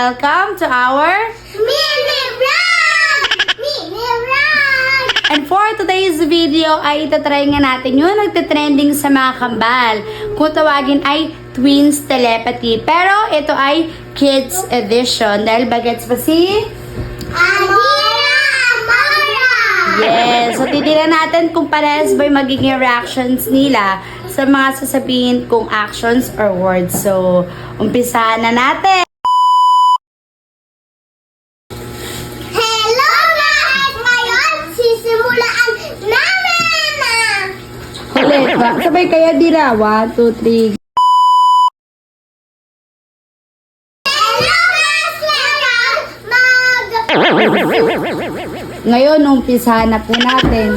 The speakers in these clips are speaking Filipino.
welcome to our Mini Vlog! Mini Vlog! And for today's video ay itatry nga natin yung nagtitrending sa mga kambal. Kung tawagin ay twins telepathy. Pero ito ay kids edition. Dahil bagets pa si... Adira Amara! Yes! So titignan natin kung parehas ba yung magiging reactions nila sa mga sasabihin kong actions or words. So, umpisahan na natin! Hello guys! Ngayon, sisimulaan namin na! Ulit ba? Sabay kaya dira. 1, 2, 3. Hello guys! Ngayon, umpisahan na po natin.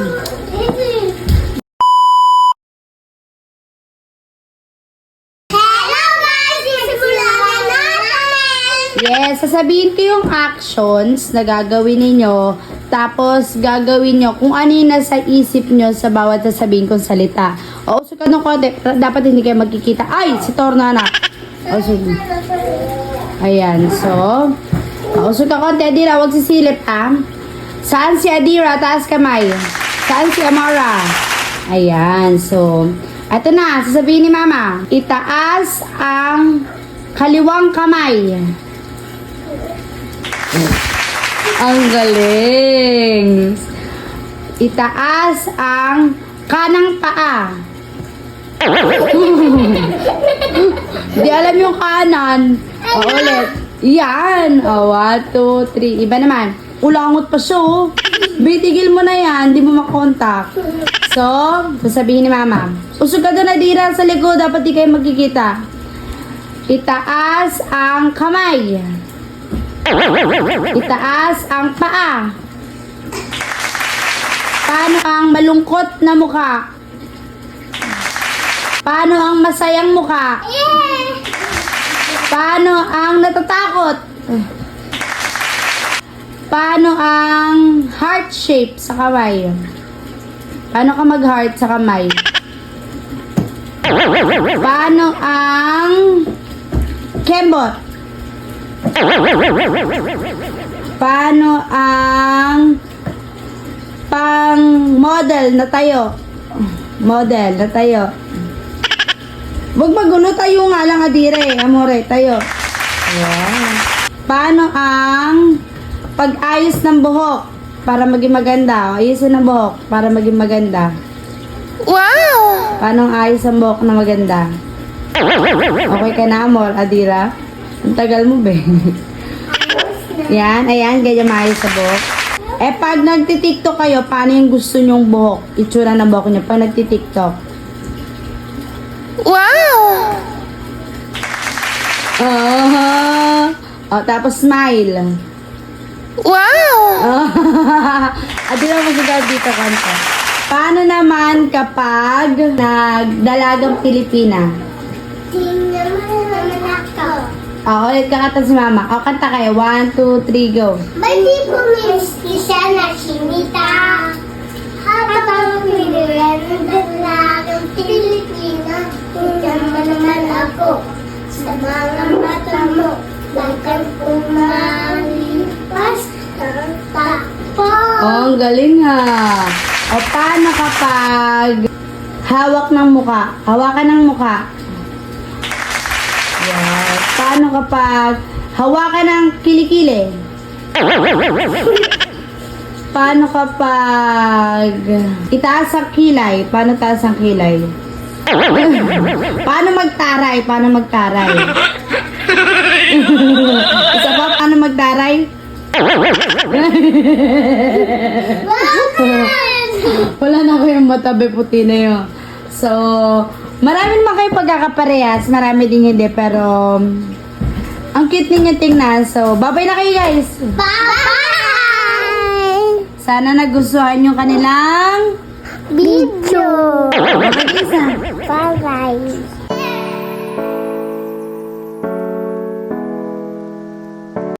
Hello guys! Sisimulaan namin! Yes, sasabihin ko yung actions na gagawin ninyo. Tapos, gagawin nyo kung ano yung nasa isip nyo sa bawat sasabihin kong salita. O, usok ka ng konti. Dapat hindi kayo magkikita. Ay, si Torna na. O, sige. Ayan, so. Usok ka konti, Adira. Huwag sisilip, ah. Saan si Adira? Taas kamay. Saan si Amara? Ayan, so. Ito na, sasabihin ni Mama. Itaas ang kaliwang kamay. Ang galing. Itaas ang kanang paa. Di alam yung kanan. O, ulit. Yan. O, 1, 2, 3. Iba naman. Ulangot pa siya, oh. Bitigil mo na yan. Di mo makontak. So, sasabihin ni Mama. Usog ka doon, Adira, sa likod. Dapat di kayo magkikita. Itaas ang kamay. Itaas ang paa. Paano ang malungkot na mukha? Paano ang masayang mukha? Paano ang natatakot? Paano ang heart shape sa kamay? Paano ka mag-heart sa kamay? Paano ang kembot? Paano ang pang-model na tayo? Model na tayo. Huwag magulo, tayo nga lang, Adira, eh. Amore, tayo. Ayan. Paano ang pag-ayos ng buhok para maging maganda? Ayusin ang buhok para maging maganda. Wow! Paano ang ayos ang buhok na maganda? Okay ka na, Amor, Adira? Ang tagal mo, be. Yan, ayan, ganyan maayos sa buhok. Eh, pag nagtitiktok kayo, paano yung gusto nyong buhok? Itsura ng buhok nyo pag nagtitiktok. Wow! Oh, tapos smile. Wow! Adira, masigaw dito kanta. Paano naman kapag nagdalagang Pilipina? Tingnan mo naman ako. Ulit kakanta si Mama. Kanta kayo. 1, 2, 3, go. May di po isa na sinita. Habang pinilan ng dalagang Pilipina, tingnan mo naman ako. Sa mga mata mo, bakit pumalipas ng takpo. Oh, ang galing ha. O, paano kapag hawak ng muka? Hawakan ng muka. Yes. Paano kapag hawakan ng kilikili? Paano kapag itaas ang kilay? Paano taas ang kilay? Paano magtaray? Paano magtaray? Isa pa, paano magtaray? Wala na ko yung matabi puti na yun. So, marami naman kayo pagkakaparehas. Marami din hindi. Pero, ang cute ninyo tingnan. So, bye-bye na kayo guys. Bye-bye! Sana nagustuhan yung kanilang Video! Bye-bye, Isa. Bye-bye!